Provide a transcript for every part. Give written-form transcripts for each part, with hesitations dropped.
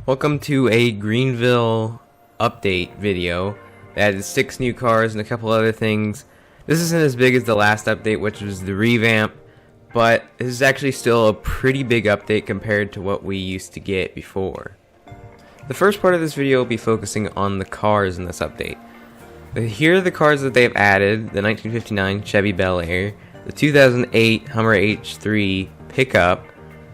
Welcome to a Greenville update video that is 6 new cars and a couple other things. This isn't as big as the last update, which was the revamp, but this is actually still a pretty big update compared to what we used to get before. The first part of this video will be focusing on the cars in this update. Here are the cars that they've added: the 1959 Chevy Bel Air, the 2008 Hummer H3 pickup,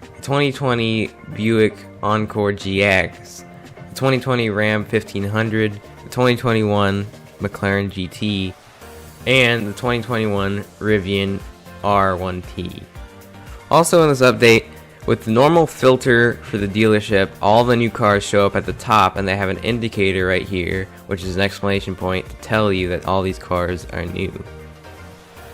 the 2020 Buick Encore GX, the 2020 Ram 1500, the 2021 Mclaren GT, and the 2021 Rivian R1T. Also in this update, with the normal filter for the dealership, all the new cars show up at the top and they have an indicator right here, which is an exclamation point to tell you that all these cars are new.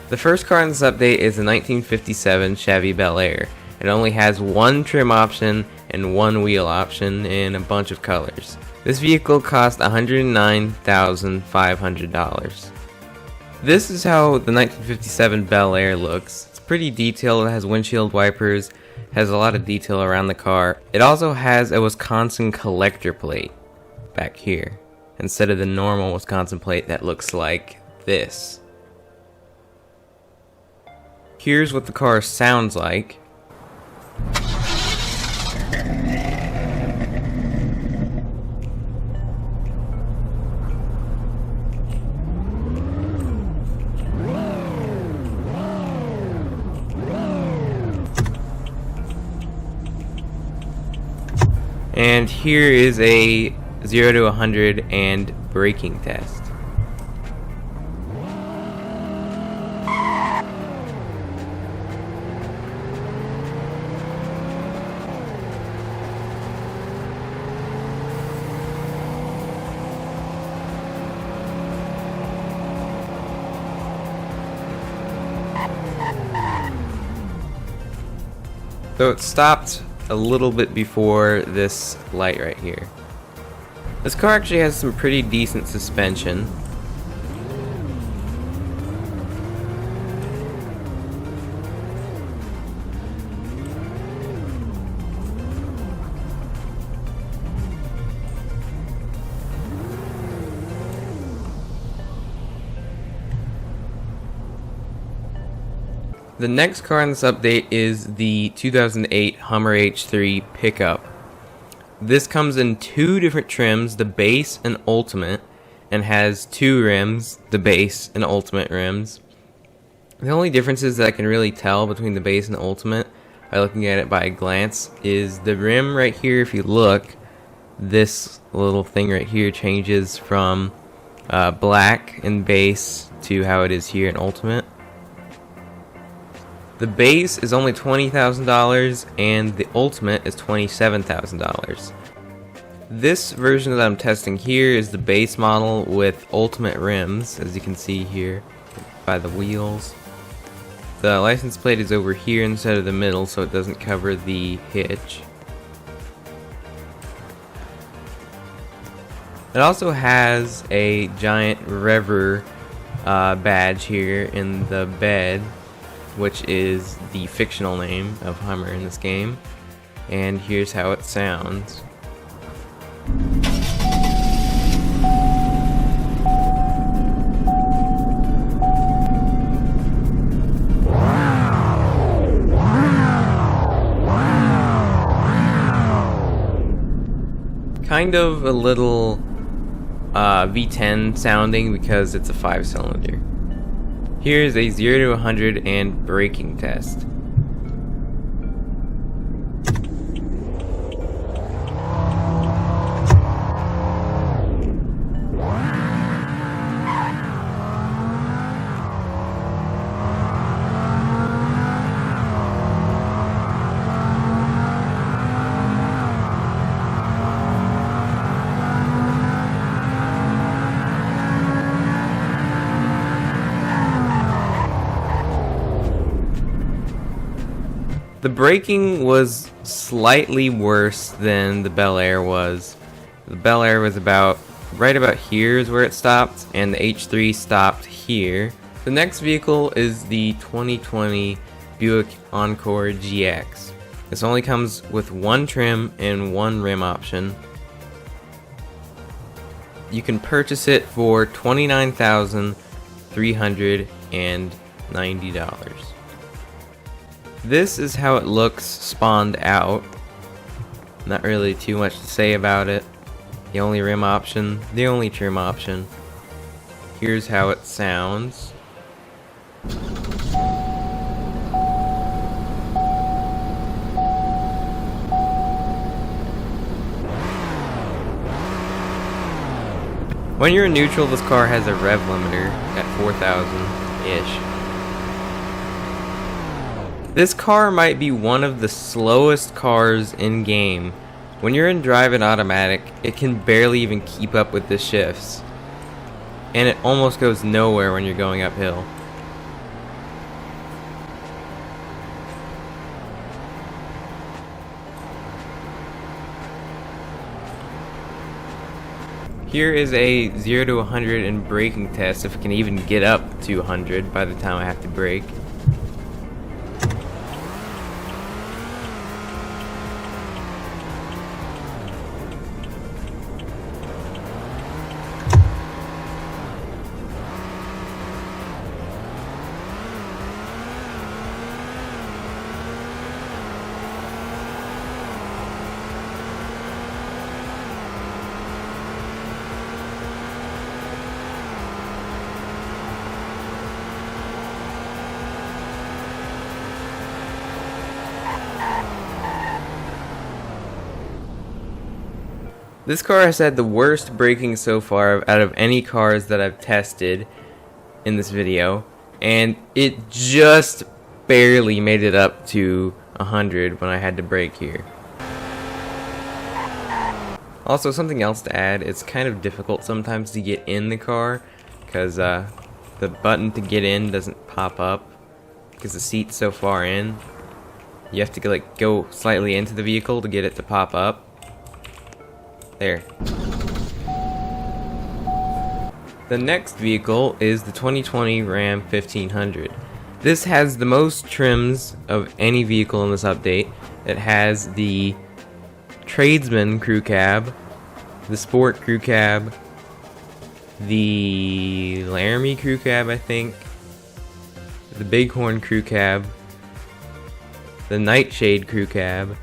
The first car in this update is the 1957 Chevy Bel Air. It only has one trim option and one wheel option in a bunch of colors. This vehicle cost $109,500. This is how the 1957 Bel Air looks. It's pretty detailed. It has windshield wipers, has a lot of detail around the car. It also has a Wisconsin collector plate back here instead of the normal Wisconsin plate that looks like this. Here's what the car sounds like. And here is a 0 to 100 and braking test. So it stopped a little bit before this light right here. This car actually has some pretty decent suspension. The next car in this update is the 2008 Hummer H3 pickup. This comes in two different trims, the base and ultimate, and has two rims, the base and ultimate rims. The only differences that I can really tell between the base and the ultimate by looking at it by a glance is the rim right here. If you look, this little thing right here changes from black in base to how it is here in ultimate. The base is only $20,000 and the ultimate is $27,000. This version that I'm testing here is the base model with ultimate rims, as you can see here by the wheels. The license plate is over here instead of the middle, so it doesn't cover the hitch. It also has a giant Revver badge here in the bed, which is the fictional name of Hummer in this game. And here's how it sounds. Kind of a little V10 sounding because it's a 5-cylinder. Here's a 0 to 100 and braking test. The braking was slightly worse than the Bel Air was. The Bel Air was right about here is where it stopped, and the H3 stopped here. The next vehicle is the 2020 Buick Encore GX. This only comes with one trim and one rim option. You can purchase it for $29,390. This is how it looks spawned out. Not really too much to say about it. The only rim option, the only trim option. Here's how it sounds. When you're in neutral, this car has a rev limiter at 4,000-ish. This car might be one of the slowest cars in game. When you're in drive and automatic, it can barely even keep up with the shifts. And it almost goes nowhere when you're going uphill. Here is a 0 to 100 in braking test, if it can even get up to 100 by the time I have to brake. This car has had the worst braking so far out of any cars that I've tested in this video, and it just barely made it up to 100 when I had to brake here. Also, something else to add, it's kind of difficult sometimes to get in the car because the button to get in doesn't pop up because the seat's so far in. You have to go slightly into the vehicle to get it to pop up. There. The next vehicle is the 2020 Ram 1500. This has the most trims of any vehicle in this update. It has the Tradesman crew cab, the Sport crew cab, the Laramie crew cab, I think, the Bighorn crew cab, the Nightshade crew cab,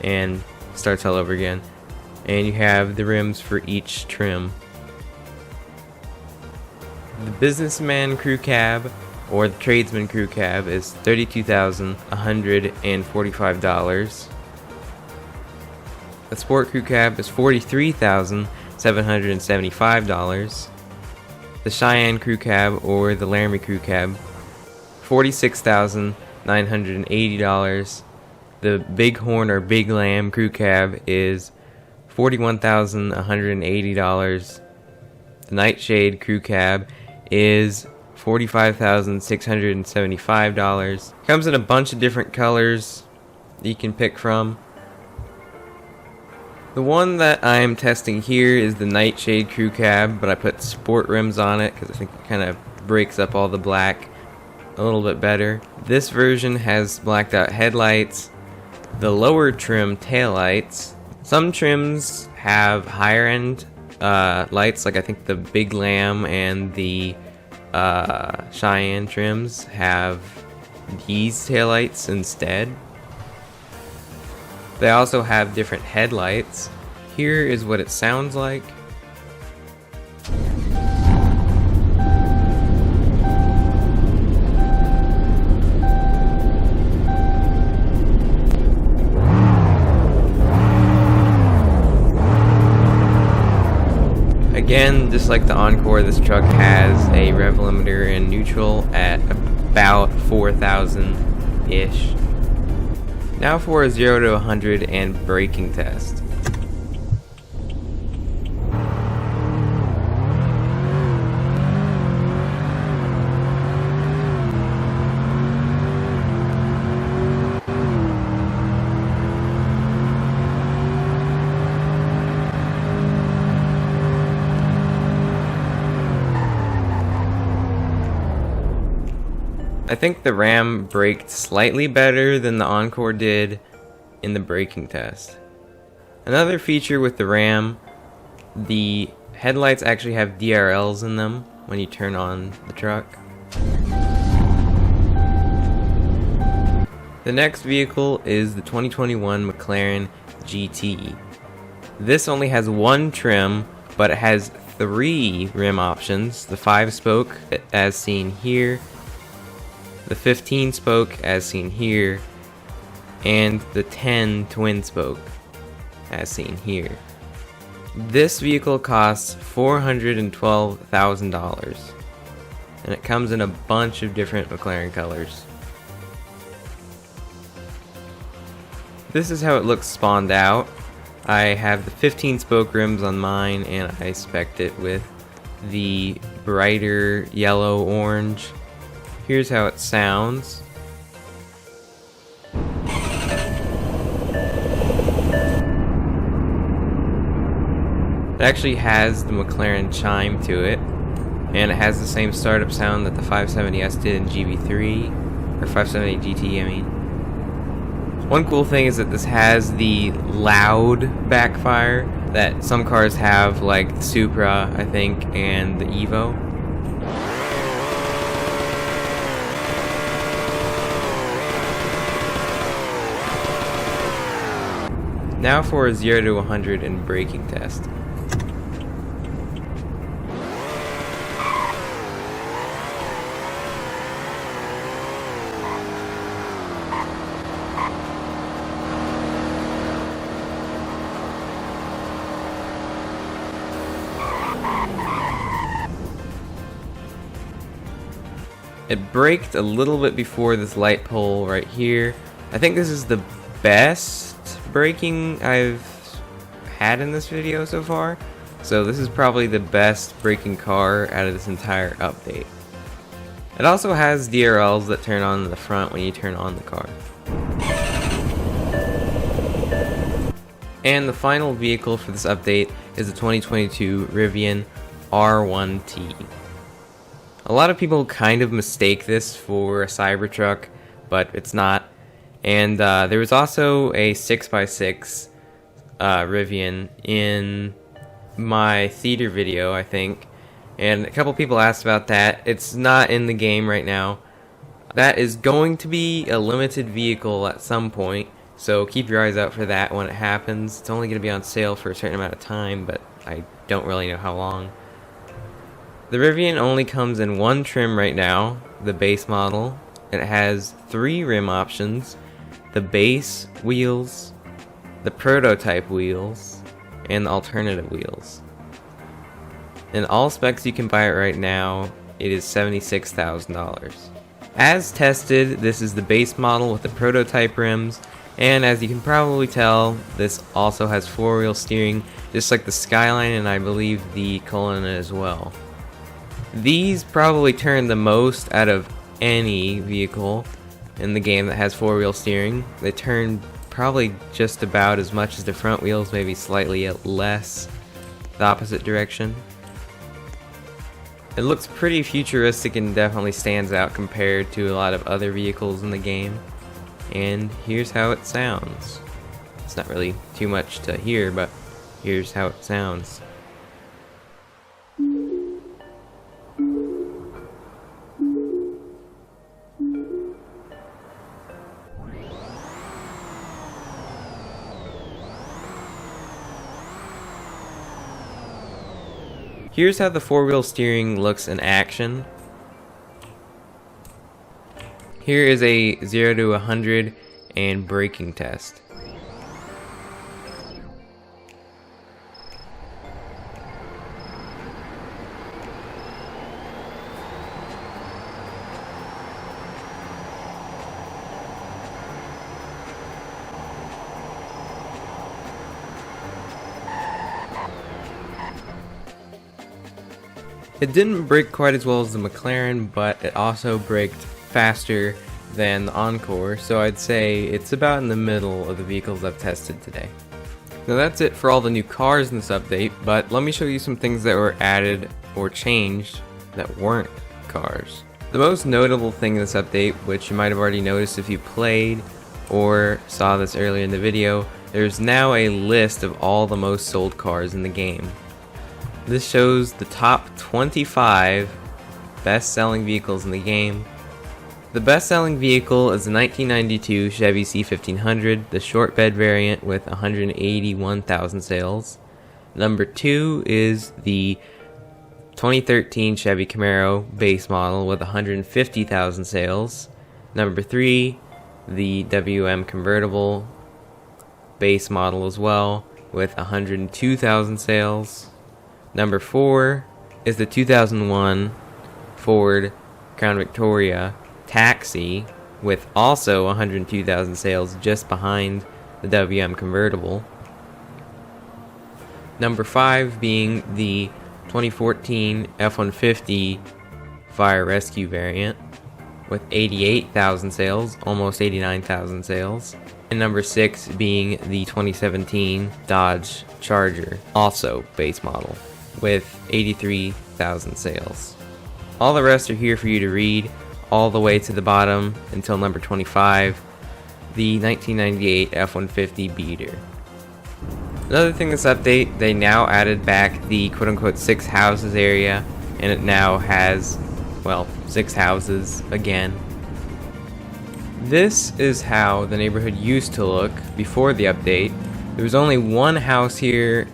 and starts all over again. And you have the rims for each trim. The Businessman crew cab or the Tradesman crew cab is $32,145. The Sport crew cab is $43,775. The Cheyenne crew cab or the Laramie crew cab, $46,980. The Bighorn or Big Lamb crew cab is $41,180. The Nightshade crew cab is $45,675. Comes in a bunch of different colors that you can pick from. The one that I'm testing here is the Nightshade crew cab, but I put sport rims on it because I think it kind of breaks up all the black a little bit better. This version has blacked out headlights, the lower trim taillights. Some trims have higher end lights, like I think the Big Lamb and the Cheyenne trims have these taillights instead. They also have different headlights. Here is what it sounds like. Again, just like the Encore, this truck has a rev limiter in neutral at about 4,000-ish. Now for a 0 to 100 and braking test. I think the Ram braked slightly better than the Encore did in the braking test. Another feature with the Ram, the headlights actually have DRLs in them when you turn on the truck. The next vehicle is the 2021 Mclaren GT. This only has one trim, but it has 3 rim options: the 5-spoke as seen here, the 15-spoke as seen here, and the 10 twin-spoke as seen here. This vehicle costs $412,000, and it comes in a bunch of different Mclaren colors. This is how it looks spawned out. I have the 15-spoke rims on mine, and I spec'd it with the brighter yellow-orange. Here's how it sounds. It actually has the McLaren chime to it, and it has the same startup sound that the 570S did in GB3, or 570 GT, I mean. One cool thing is that this has the loud backfire that some cars have, like the Supra, I think, and the Evo. Now for a 0 to 100 in braking test. It braked a little bit before this light pole right here. I think this is the best braking I've had in this video so far. So this is probably the best braking car out of this entire update. It also has DRLs that turn on in the front when you turn on the car. And the final vehicle for this update is the 2022 Rivian R1T. A lot of people kind of mistake this for a Cybertruck, but it's not. And there was also a 6x6 Rivian in my theater video, I think. And a couple people asked about that. It's not in the game right now. That is going to be a limited vehicle at some point, so keep your eyes out for that when it happens. It's only going to be on sale for a certain amount of time, but I don't really know how long. The Rivian only comes in one trim right now, the base model. It has 3 rim options: the base wheels, the prototype wheels, and the alternative wheels. In all specs you can buy it right now, it is $76,000. As tested, this is the base model with the prototype rims, and as you can probably tell, this also has 4-wheel steering, just like the Skyline and I believe the Cullinan as well. These probably turn the most out of any vehicle in the game that has 4-wheel steering. They turn probably just about as much as the front wheels, maybe slightly less the opposite direction. It looks pretty futuristic and definitely stands out compared to a lot of other vehicles in the game. And here's how it sounds. It's not really too much to hear, but here's how it sounds. Here's how the 4-wheel steering looks in action. Here is a 0 to 100 and braking test. It didn't brake quite as well as the McLaren, but it also braked faster than the Encore, so I'd say it's about in the middle of the vehicles I've tested today. Now that's it for all the new cars in this update, but let me show you some things that were added or changed that weren't cars. The most notable thing in this update, which you might have already noticed if you played or saw this earlier in the video, there's now a list of all the most sold cars in the game. This shows the top 25 best-selling vehicles in the game. The best-selling vehicle is the 1992 Chevy C1500, the short bed variant with 181,000 sales. Number 2 is the 2013 Chevy Camaro base model with 150,000 sales. Number 3, the WM convertible base model as well with 102,000 sales. Number 4 is the 2001 Ford Crown Victoria Taxi with also 102,000 sales, just behind the WM convertible. Number 5 being the 2014 F-150 Fire Rescue variant with 88,000 sales, almost 89,000 sales. And number 6 being the 2017 Dodge Charger, also base model, with 83,000 sales. All the rest are here for you to read, all the way to the bottom until number 25, the 1998 F-150 Beater. Another thing this update, they now added back the quote-unquote 6 houses area, and it now has, well, 6 houses again. This is how the neighborhood used to look before the update. There was only one house here.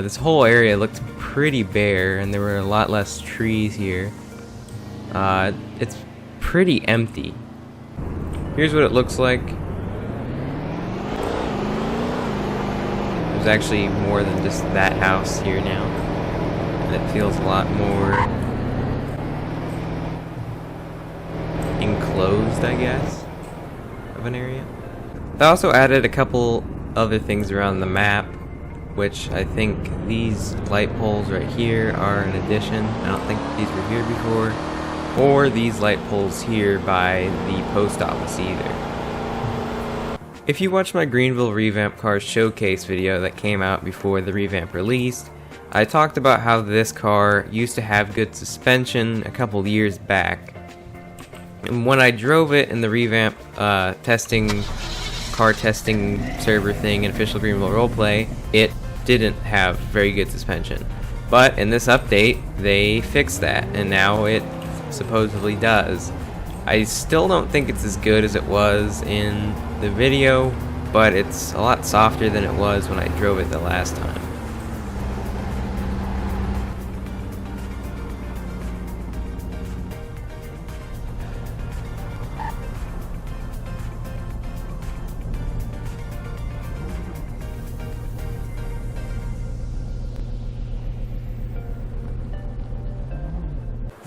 This whole area looked pretty bare, and there were a lot less trees here. It's pretty empty. Here's what it looks like. There's actually more than just that house here now, and it feels a lot more enclosed, I guess, of an area. They also added a couple other things around the map, which I think these light poles right here are an addition. I don't think these were here before. Or these light poles here by the post office either. If you watched my Greenville Revamp Cars showcase video that came out before the revamp released, I talked about how this car used to have good suspension a couple years back. And when I drove it in the revamp car testing server thing in official Greenville roleplay, it didn't have very good suspension. But in this update, they fixed that, and now it supposedly does. I still don't think it's as good as it was in the video, but it's a lot softer than it was when I drove it the last time.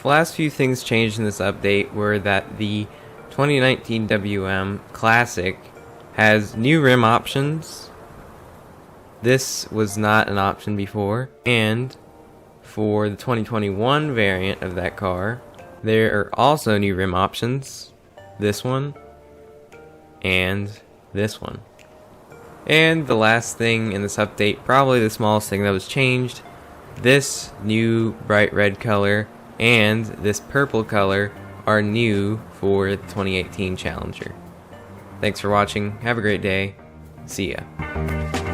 The last few things changed in this update were that the 2019 WM Classic has new rim options. This was not an option before. And for the 2021 variant of that car, there are also new rim options. This one and this one. And the last thing in this update, probably the smallest thing that was changed, this new bright red color and this purple color are new for the 2018 Challenger. Thanks for watching. Have a great day. See ya.